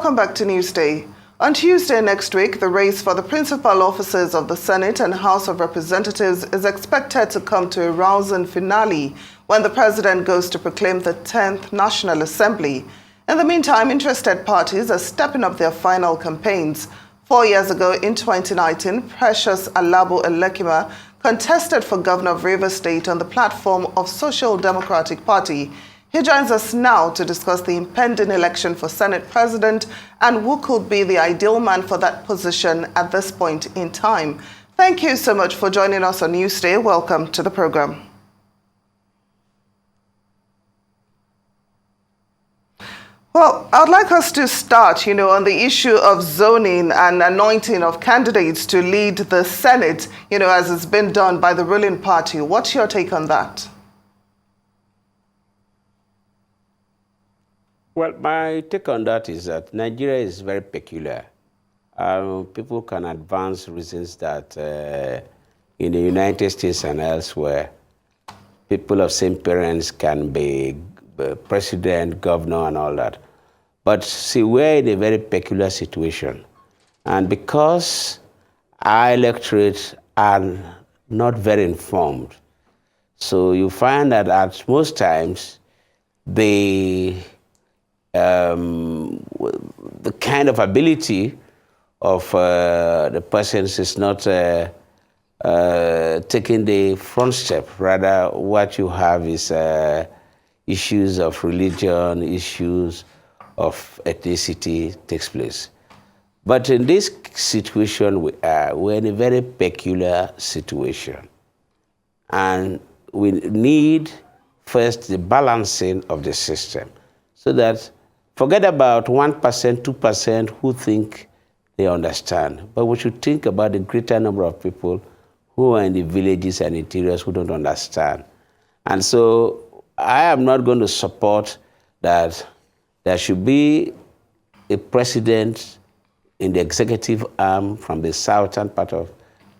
welcome back to Newsday. On Tuesday next week, the race for the principal offices of the Senate and House of Representatives is expected to come to a rousing finale when the president goes to proclaim the 10th National Assembly. In the meantime, interested parties are stepping up their final campaigns. 4 years ago, in 2019, Precious Elekima contested for governor of Rivers State on the platform of Social Democratic Party. He joins us now to discuss the impending election for Senate President and who could be the ideal man for that position at this point in time. Thank you so much for joining us on Newsday. Welcome to the program. Well, I'd like us to start, on the issue of zoning and anointing of candidates to lead the Senate, as it's been done by the ruling party. What's your take on that? Well, my take on that is that Nigeria is very peculiar. People can advance reasons that in the United States and elsewhere, people of same parents can be president, governor, and all that. But see, we're in a very peculiar situation. And because our electorates are not very informed, so you find that at most times, the kind of ability of the persons is not taking the front step. Rather, what you have is issues of religion, issues of ethnicity takes place. But in this situation we're in a very peculiar situation. And we need first the balancing of the system so that forget about 1%, 2% who think they understand, but we should think about the greater number of people who are in the villages and interiors who don't understand. And so I am not going to support that there should be a president in the executive arm from the southern part of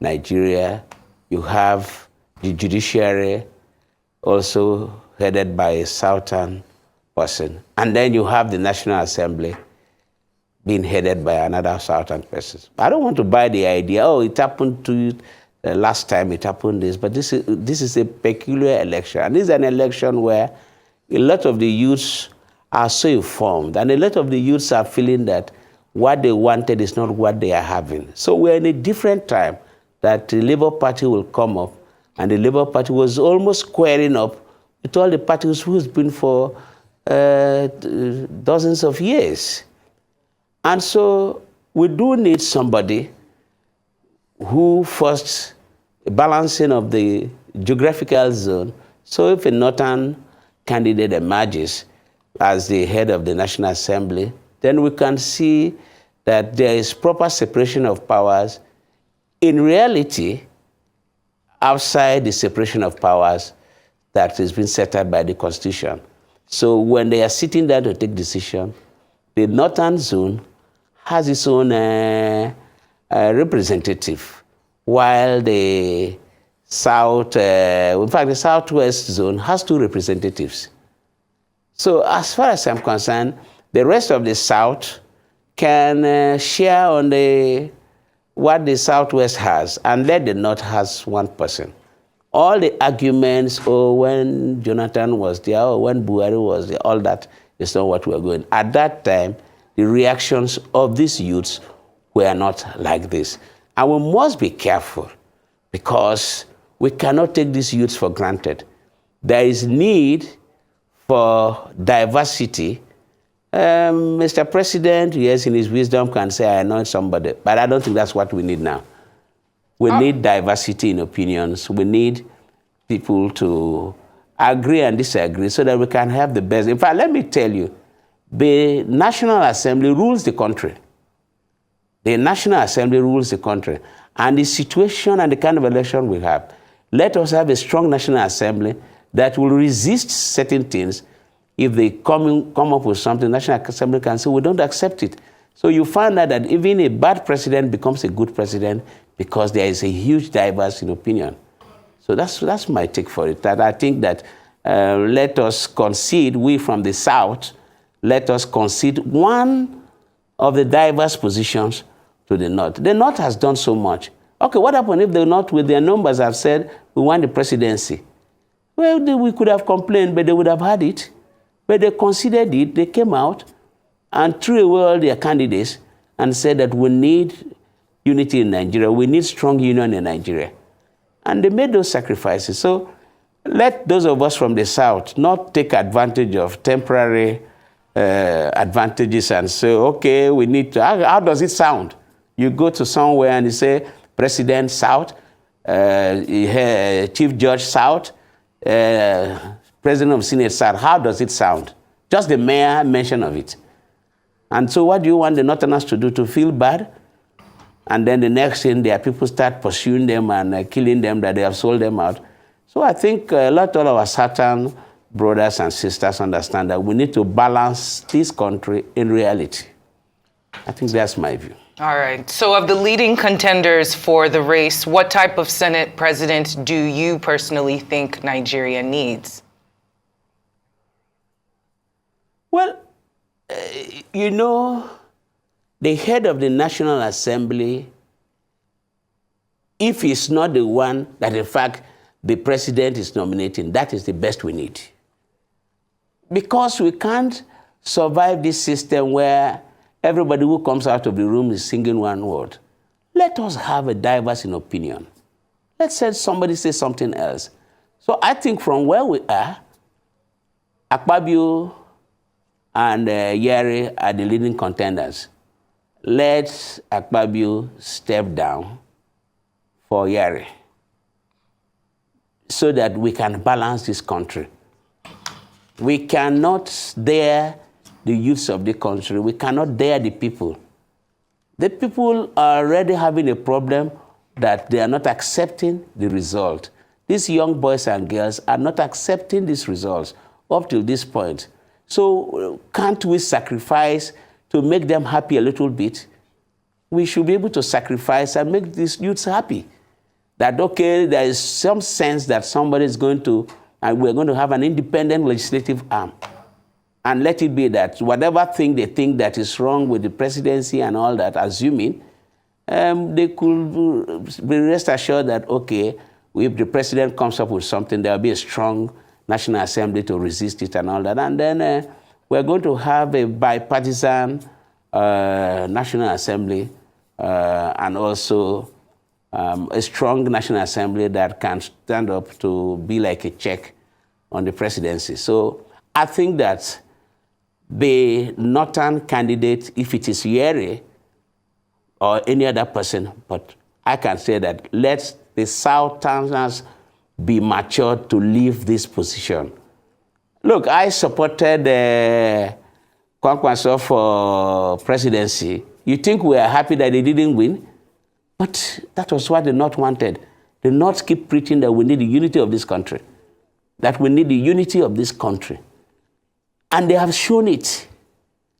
Nigeria. You have the judiciary also headed by a southern person. And then you have the National Assembly being headed by another southern person. I don't want to buy the idea, oh, it happened to you last time, it happened this, but this is a peculiar election. And this is an election where a lot of the youths are so informed, and a lot of the youths are feeling that what they wanted is not what they are having. So we're in a different time that the Labour Party will come up, and the Labour Party was almost squaring up with all the parties who's been for dozens of years. And so we do need somebody who first, balancing of the geographical zone, so if a northern candidate emerges as the head of the National Assembly, then we can see that there is proper separation of powers in reality outside the separation of powers that has been set up by the Constitution. So when they are sitting down to take decision, the northern zone has its own representative, while the south, in fact, the southwest zone has 2 representatives. So as far as I'm concerned, the rest of the south can share on what the southwest has, and let the north has 1 person. All the arguments, oh, when Jonathan was there, or when Buhari was there, all that is not what we're going. At that time, the reactions of these youths were not like this. And we must be careful because we cannot take these youths for granted. There is need for diversity. Mr. President, yes, in his wisdom can say, I anoint somebody, but I don't think that's what we need now. We need diversity in opinions. We need people to agree and disagree so that we can have the best. In fact, let me tell you, the National Assembly rules the country. The National Assembly rules the country. And the situation and the kind of election we have, let us have a strong National Assembly that will resist certain things. If they come up with something, National Assembly can say, we don't accept it. So you find out that even a bad president becomes a good president because there is a huge diverse in opinion. So that's my take for it. That I think that let us concede, we from the South, let us concede one of the diverse positions to the North. The North has done so much. Okay, what happened if the North, with their numbers, have said, we want the presidency? Well, we could have complained, but they would have had it. But they considered it, they came out and threw away all their candidates and said that we need unity in Nigeria, we need strong union in Nigeria. And they made those sacrifices. So let those of us from the South not take advantage of temporary advantages and say, okay, we need to, how does it sound? You go to somewhere and you say, President South, Chief Judge South, President of Senate South, how does it sound? Just the mere mention of it. And so what do you want the Northerners to do? To feel bad? And then the next thing, their people start pursuing them and killing them, that they have sold them out. So I think a lot of our Southern brothers and sisters understand that we need to balance this country in reality. I think that's my view. All right. So of the leading contenders for the race, what type of Senate president do you personally think Nigeria needs? Well, you know, the head of the National Assembly, if he's not the one that, in fact, the president is nominating, that is the best we need. Because we can't survive this system where everybody who comes out of the room is singing one word. Let us have a diverse in opinion. Let's say somebody say something else. So I think from where we are, Akpabio and Yeri are the leading contenders. Let Akpabio step down for Yeri so that we can balance this country. We cannot dare the youths of the country. We cannot dare the people. The people are already having a problem that they are not accepting the result. These young boys and girls are not accepting these results up till this point. So can't we sacrifice to make them happy a little bit? We should be able to sacrifice and make these youths happy. That, okay, there is some sense that somebody is going to, and we're going to have an independent legislative arm. And let it be that whatever thing they think that is wrong with the presidency and all that, assuming, they could be rest assured that, okay, if the president comes up with something, there will be a strong National Assembly to resist it and all that. And then we're going to have a bipartisan National Assembly and also a strong National Assembly that can stand up to be like a check on the presidency. So I think that the northern candidate, if it is Yeri or any other person, but I can say that let the Southerners be mature to leave this position. Look, I supported Kwankwaso for presidency. You think we are happy that they didn't win? But that was what the North wanted. The North keep preaching that we need the unity of this country, that we need the unity of this country. And they have shown it,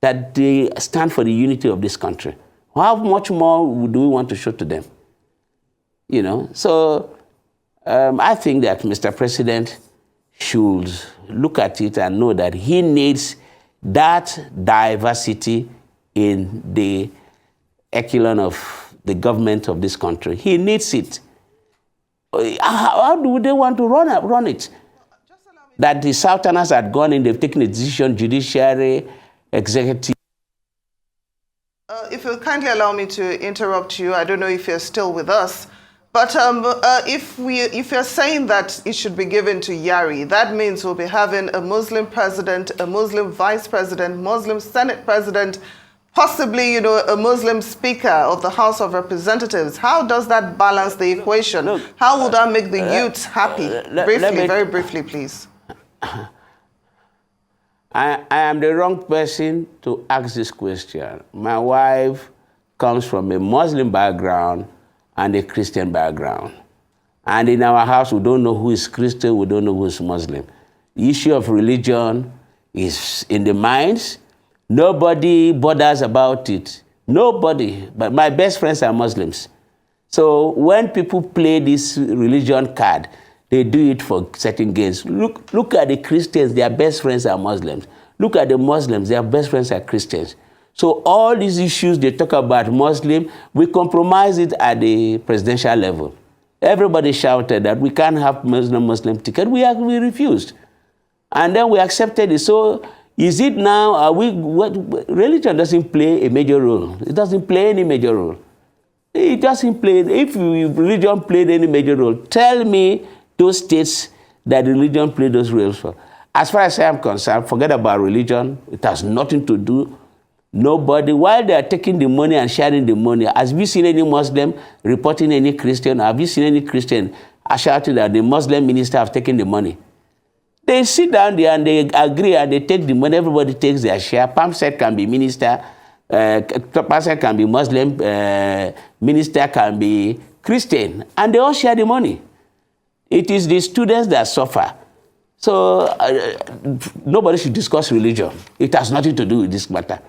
that they stand for the unity of this country. How much more do we want to show to them? You know, so I think that Mr. President should look at it and know that he needs that diversity in the echelon of the government of this country. He needs it. How do they want to run it? That the Southerners had gone in, they've taken a decision, judiciary, executive. If you'll kindly allow me to interrupt you, I don't know if you're still with us, but if you're saying that it should be given to Yari, that means we'll be having a Muslim president, a Muslim vice president, Muslim Senate president, possibly, you know, a Muslim speaker of the House of Representatives. How does that balance the equation? Look, how will that make the youths happy? Very briefly, please. I am the wrong person to ask this question. My wife comes from a Muslim background and a Christian background. And in our house, we don't know who is Christian, we don't know who is Muslim. The issue of religion is in the minds. Nobody bothers about it. Nobody. But my best friends are Muslims. So when people play this religion card, they do it for certain gains. Look at the Christians, their best friends are Muslims. Look at the Muslims, their best friends are Christians. So all these issues they talk about Muslim, we compromise it at the presidential level. Everybody shouted that we can't have Muslim ticket. We refused. And then we accepted it. So is it now, religion doesn't play a major role. It doesn't play any major role. It doesn't play, if religion played any major role, tell me those states that religion played those roles for. As far as I am concerned, forget about religion. It has nothing to do. Nobody, while they are taking the money and sharing the money, have you seen any Muslim reporting any Christian? Have you seen any Christian shouting that the Muslim minister have taken the money? They sit down there and they agree and they take the money. Everybody takes their share. Pamset can be minister. Pamset can be Muslim. Minister can be Christian. And they all share the money. It is the students that suffer. So nobody should discuss religion. It has nothing to do with this matter.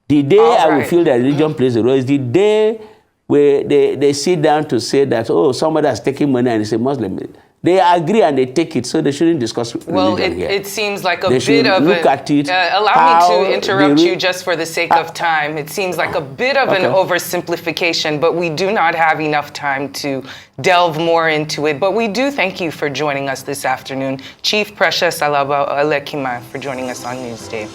The day I will feel that religion plays a role is the day where they sit down to say that, oh, somebody has taken money and it's a Muslim. They agree and they take it, so they shouldn't discuss religion here. It seems like a they bit of look at it. Allow me to interrupt you just for the sake of time. It seems like a bit of an oversimplification, but we do not have enough time to delve more into it. But we do thank you for joining us this afternoon. Chief Precious Alaba Elekima for joining us on Newsday.